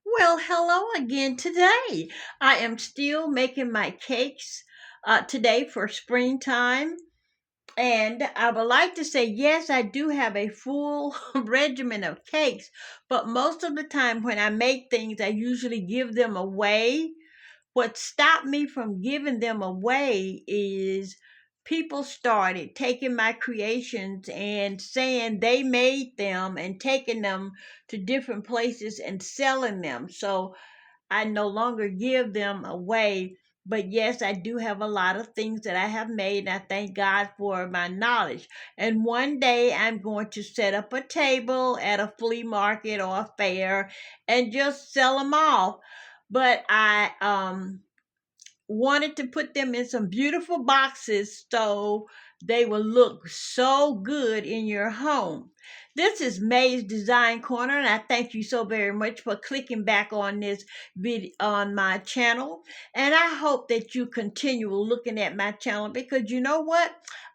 Well, hello again today. I am still making my cakes today for springtime. And I would like to say, yes, I do have a full regimen of cakes, but most of the time when I make things, I usually give them away. What stopped me from giving them away is people started taking my creations and saying they made them and taking them to different places and selling them. So I no longer give them away. But yes, I do have a lot of things that I have made, and I thank God for my knowledge. And one day I'm going to set up a table at a flea market or a fair and just sell them off. But I wanted to put them in some beautiful boxes so they will look so good in your home. This is May's Design Corner, and I thank you so very much for clicking back on this video on my channel. And I hope that you continue looking at my channel because you know what?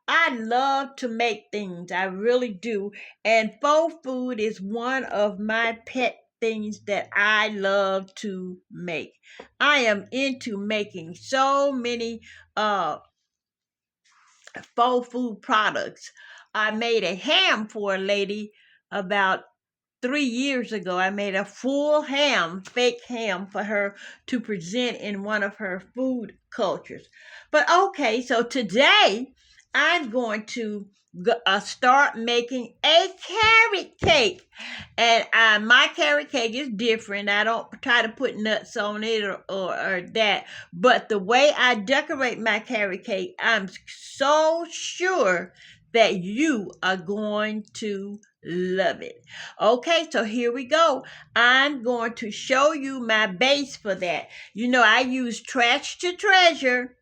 I love to make things. I really do. And faux food is one of my pet things that I love to make. I am into making so many uh faux food products. I made a ham for a lady about 3 years ago. I made a full ham, fake ham for her to present in one of her food cultures. But okay, so today I'm going to start making a carrot cake. And my carrot cake is different. I don't try to put nuts on it or that. But the way I decorate my carrot cake, I'm so sure that you are going to love it. Okay, so here we go. I'm going to show you my base for that. You know, I use trash to treasure.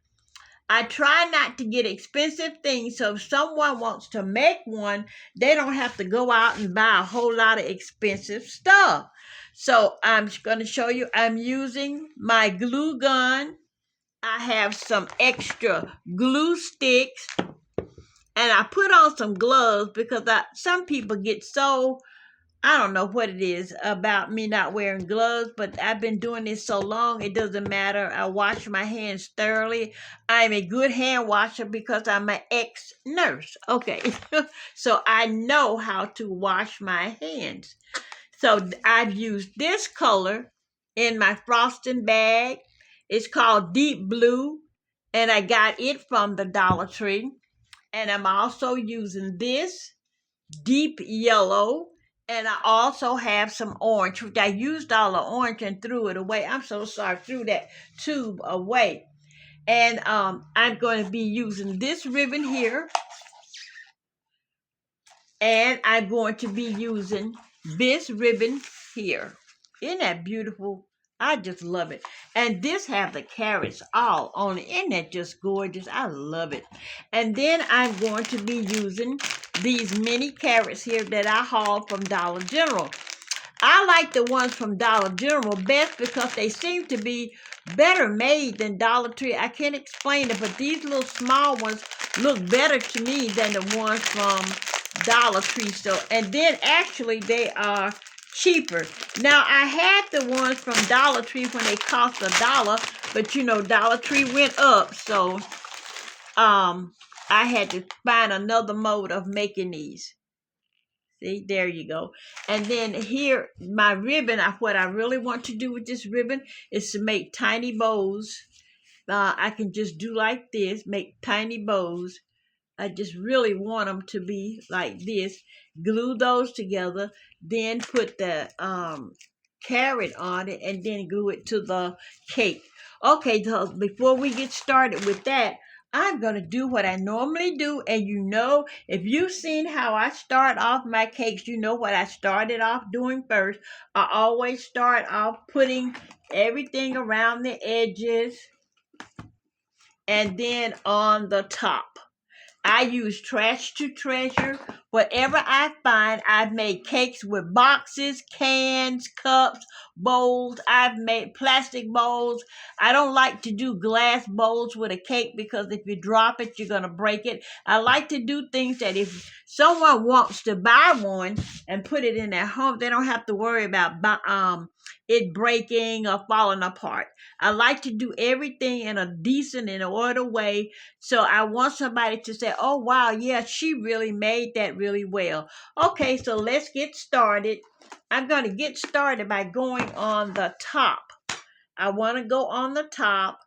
I try not to get expensive things, so if someone wants to make one, they don't have to go out and buy a whole lot of expensive stuff. So I'm going to show you, I'm using my glue gun. I have some extra glue sticks, and I put on some gloves because some people get so, I don't know what it is about me not wearing gloves, but I've been doing this so long, it doesn't matter. I wash my hands thoroughly. I'm a good hand washer because I'm an ex-nurse. Okay, so I know how to wash my hands. So I've used this color in my frosting bag. It's called Deep Blue, and I got it from the Dollar Tree. And I'm also using this deep yellow, and I also have some orange, which I used all the orange and threw it away. I'm so sorry, threw that tube away. And I'm going to be using this ribbon here, and I'm going to be using this ribbon here. Isn't that beautiful? I just love it. And this have the carrots all on it. Isn't that just gorgeous? I love it. And then I'm going to be using these mini carrots here that I hauled from Dollar General. I like the ones from Dollar General best because they seem to be better made than Dollar Tree. I can't explain it, but these little small ones look better to me than the ones from Dollar Tree. So, and then actually they are cheaper. Now I had the ones from Dollar Tree when they cost $1, but you know Dollar Tree went up, so I had to find another mode of making these. See, there you go. And then here, my ribbon, what I really want to do with this ribbon is to make tiny bows. I can just do like this, make tiny bows. I just really want them to be like this. Glue those together, then put the carrot on it, and then glue it to the cake. Okay, so before we get started with that, I'm going to do what I normally do. And you know, if you've seen how I start off my cakes, you know what I started off doing first. I always start off putting everything around the edges and then on the top. I use trash to treasure Whatever I find, I've made cakes with boxes, cans, cups, bowls. I've made plastic bowls. I don't like to do glass bowls with a cake because if you drop it, you're going to break it. I like to do things that if someone wants to buy one and put it in their home, they don't have to worry about it breaking or falling apart. I like to do everything in a decent and order way. So I want somebody to say, oh, wow, yeah, she really made that really well. Okay, so let's get started. I'm going to get started by going on the top. I want to go on the top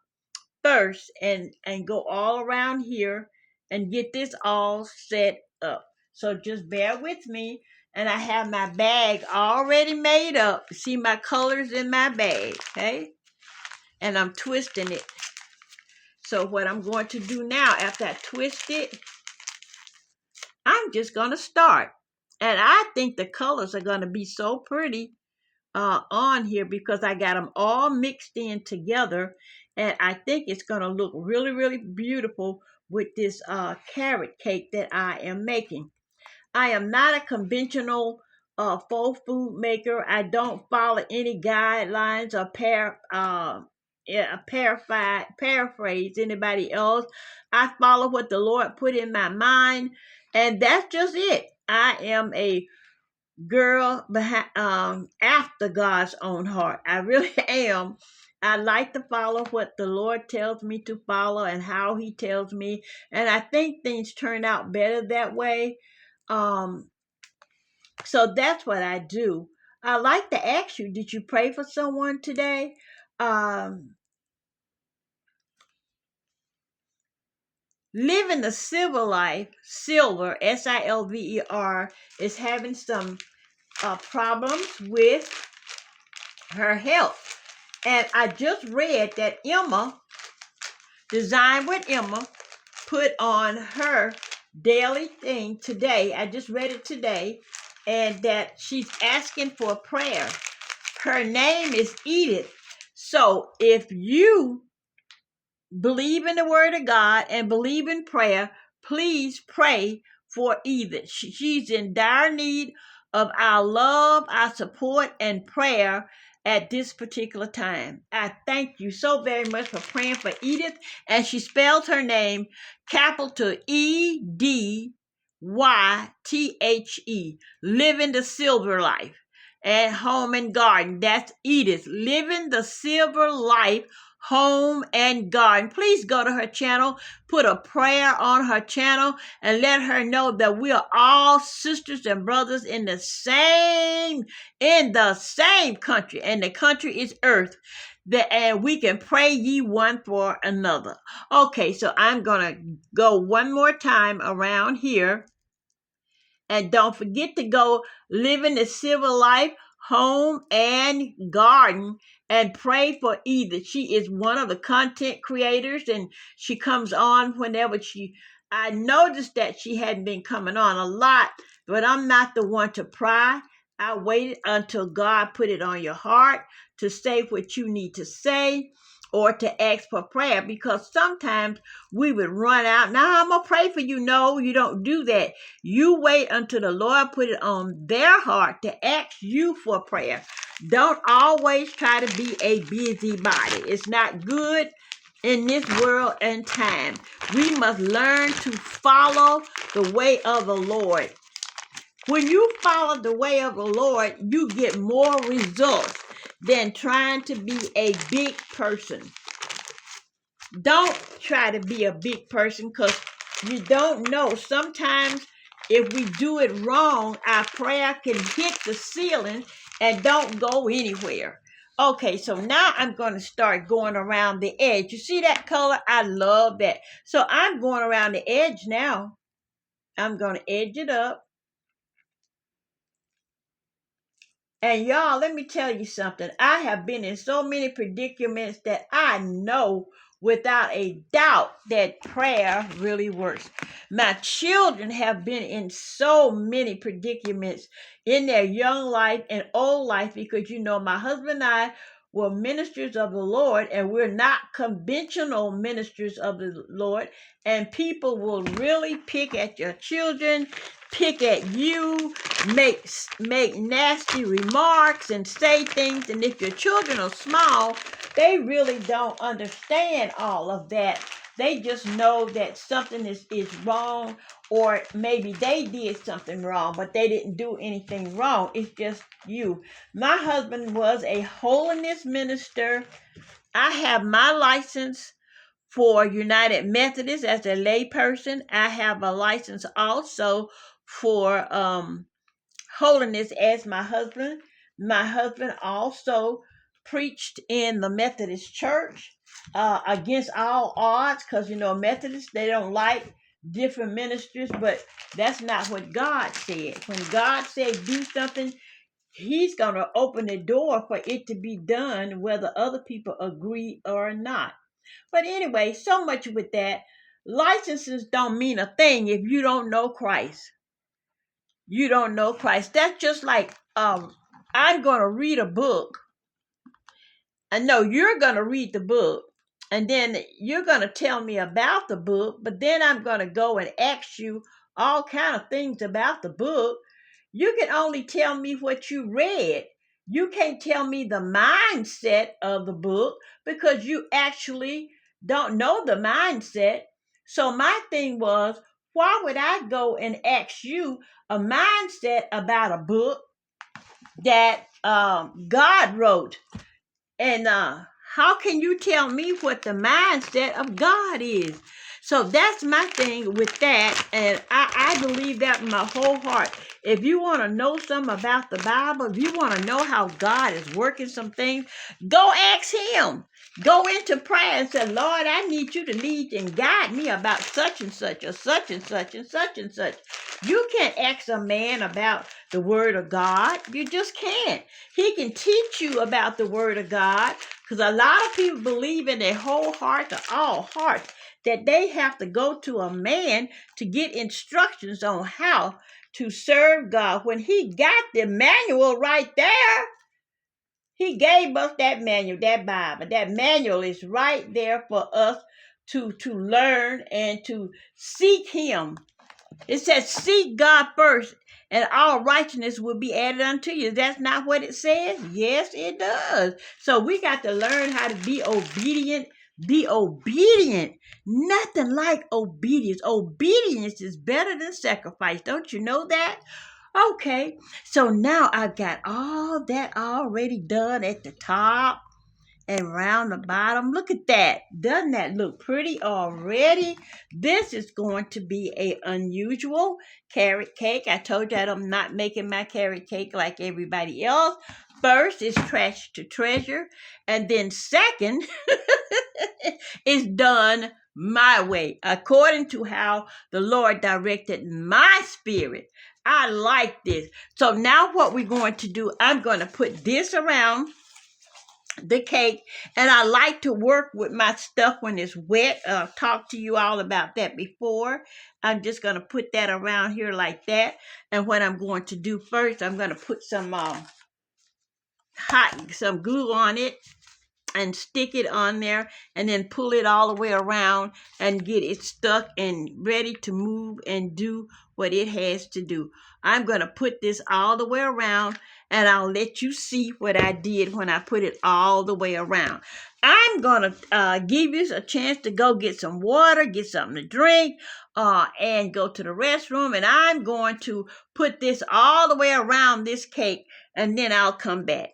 first and go all around here and get this all set up. So just bear with me. And I have my bag already made up. See my colors in my bag, okay? And I'm twisting it. So what I'm going to do now, after I twist it, I'm just going to start. And I think the colors are going to be so pretty on here because I got them all mixed in together. And I think it's going to look really, really beautiful with this carrot cake that I am making. I am not a conventional faux food maker. I don't follow any guidelines or paraphrase anybody else. I follow what the Lord put in my mind, and that's just it. I am a girl after God's own heart. I really am. I like to follow what the Lord tells me to follow and how He tells me, and I think things turn out better that way. So that's what I do. I like to ask you, did you pray for someone today? Living the silver life, Silver, Silver, is having some problems with her health. And I just read that Emma, Design with Emma, put on her daily thing today. I just read it today, and that she's asking for prayer. Her name is Edythe. So if you believe in the word of God and believe in prayer, please pray for Edythe. She's in dire need of our love, our support, and prayer at this particular time. I thank you so very much for praying for Edythe. And she spells her name capital Edythe, living the silver life at home and garden. That's Edythe, living the silver life, home and garden. Please go to her channel, put a prayer on her channel, and let her know that we are all sisters and brothers in the same country, and the country is earth. And we can pray ye one for another. Okay, so I'm gonna go one more time around here. And don't forget to go living the civil life, home and garden, and pray for Edythe. She is one of the content creators, and she comes on whenever I noticed that she hadn't been coming on a lot, but I'm not the one to pry. I waited until God put it on your heart to say what you need to say or to ask for prayer, because sometimes we would run out. Now I'm going to pray for you. No, you don't do that. You wait until the Lord put it on their heart to ask you for prayer. Don't always try to be a busybody. It's not good in this world and time. We must learn to follow the way of the Lord. When you follow the way of the Lord, you get more results than trying to be a big person. Don't try to be a big person, because you don't know. Sometimes if we do it wrong, our prayer can hit the ceiling and don't go anywhere. Okay, so now I'm going to start going around the edge. You see that color? I love that. So I'm going around the edge now. I'm going to edge it up. And y'all, let me tell you something. I have been in so many predicaments that I know without a doubt that prayer really works. My children have been in so many predicaments in their young life and old life because, my husband and I were ministers of the Lord, and we're not conventional ministers of the Lord. And people will really pick at your children pick at you, make nasty remarks and say things. And if your children are small, they really don't understand all of that. They just know that something is wrong, or maybe they did something wrong, but they didn't do anything wrong. It's just you. My husband was a holiness minister. I have my license for United Methodist as a layperson. I have a license also for holiness as my husband. My husband also preached in the Methodist church against all odds, because Methodists, they don't like different ministers, but that's not what God said. When God said do something, He's going to open the door for it to be done, whether other people agree or not. But anyway, so much with that. Licenses don't mean a thing if you don't know Christ. You don't know Christ. That's just like I'm going to read a book. I know you're going to read the book, and then you're going to tell me about the book, but then I'm going to go and ask you all kind of things about the book. You can only tell me what you read. You can't tell me the mindset of the book, because you actually don't know the mindset. So my thing was, why would I go and ask you a mindset about a book that God wrote? And how can you tell me what the mindset of God is? So that's my thing with that. And I believe that in my whole heart. If you want to know something about the Bible, if you want to know how God is working some things, go ask Him. Go into prayer and say, Lord, I need you to lead and guide me about such and such, or such and such and such and such. You can't ask a man about the Word of God. You just can't. He can teach you about the Word of God, because a lot of people believe in their whole heart, to all hearts, that they have to go to a man to get instructions on how to serve God. When He got the manual right there, He gave us that manual, that Bible. That manual is right there for us to learn and to seek Him. It says, seek God first, and all righteousness will be added unto you. That's not what it says? Yes, it does. So we got to learn how to be obedient. Be obedient. Nothing like obedience. Obedience is better than sacrifice. Don't you know that? Okay, so now I've got all that already done at the top and round the bottom. Look at that. Doesn't that look pretty already? This is going to be a unusual carrot cake. I told you I'm not making my carrot cake like everybody else. First is trash to treasure, and then second is done my way, according to how the Lord directed my spirit. I like this. So now what we're going to do, I'm going to put this around the cake, and I like to work with my stuff when it's wet. I've talked to you all about that before. I'm just going to put that around here like that. And what I'm going to do first, I'm going to put some some glue on it and stick it on there, and then pull it all the way around and get it stuck and ready to move and do what it has to do. I'm going to put this all the way around, and I'll let you see what I did when I put it all the way around. I'm going to give you a chance to go get some water, get something to drink, and go to the restroom, and I'm going to put this all the way around this cake, and then I'll come back.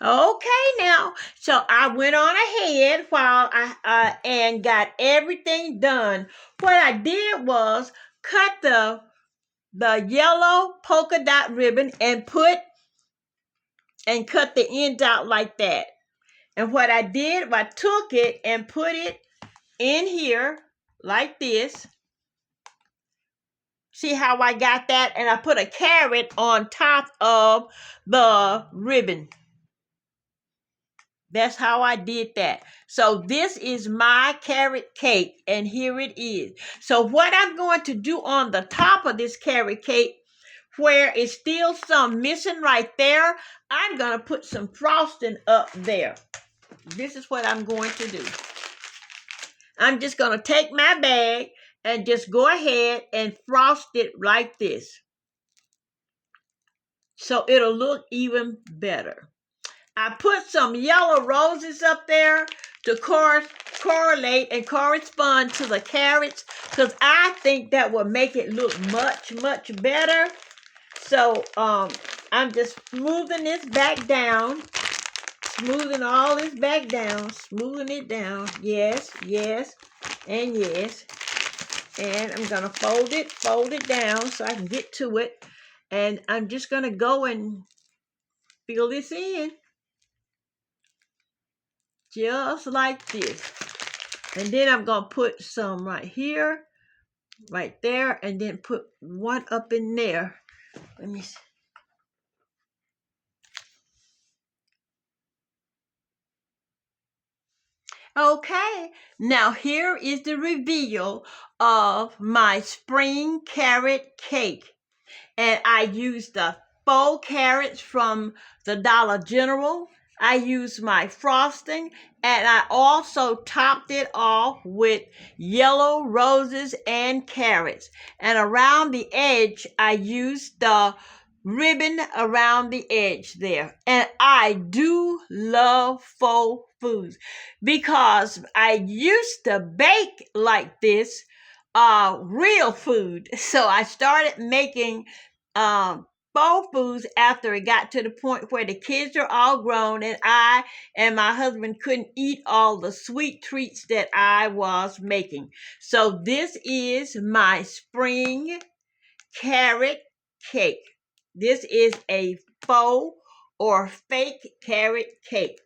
Okay, now, so I went on ahead while I and got everything done. What I did was cut the yellow polka dot ribbon and cut the ends out like that. And what I did, I took it and put it in here like this. See how I got that? And I put a carrot on top of the ribbon. That's how I did that. So this is my carrot cake, and here it is. So what I'm going to do on the top of this carrot cake, where it's still some missing right there, I'm going to put some frosting up there. This is what I'm going to do. I'm just going to take my bag and just go ahead and frost it like this. So it'll look even better. I put some yellow roses up there to correlate and correspond to the carrots because I think that will make it look much, much better. So I'm just smoothing this back down, smoothing all this back down, smoothing it down. Yes, yes, and yes. And I'm going to fold it down so I can get to it. And I'm just going to go and fill this in just like this. And then I'm going to put some right here, right there, and then put one up in there. Let me see. Okay, now here is the reveal of my spring carrot cake. And I used the 4 carrots from the Dollar General. I used my frosting, and I also topped it off with yellow roses and carrots. And around the edge, I used the ribbon around the edge there. And I do love faux foods because I used to bake like this real food. So I started making faux foods after it got to the point where the kids are all grown and I and my husband couldn't eat all the sweet treats that I was making. So this is my spring carrot cake. This is a faux or fake carrot cake.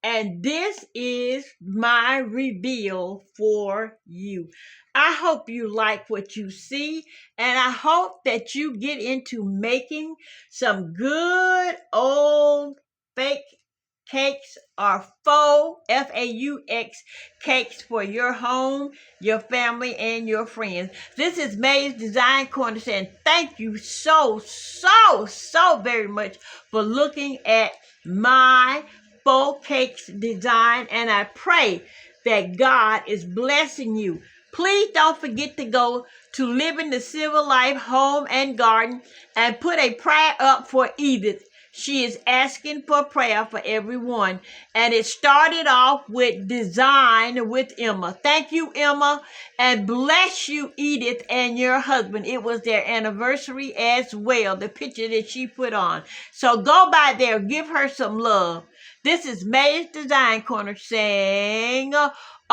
And this is my reveal for you. I hope you like what you see, and I hope that you get into making some good old fake cakes or faux, F-A-U-X, cakes for your home, your family, and your friends. This is May's Design Corner saying thank you so very much for looking at my faux cakes design, and I pray that God is blessing you. Please don't forget to go to Living the Civil Life Home and Garden and put a prayer up for Edythe. She is asking for prayer for everyone. And it started off with Design with Emma. Thank you, Emma. And bless you, Edythe, and your husband. It was their anniversary as well, the picture that she put on. So go by there. Give her some love. This is May's Design Corner saying, adieu.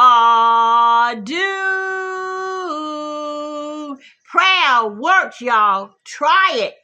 Prayer works, y'all. Try it.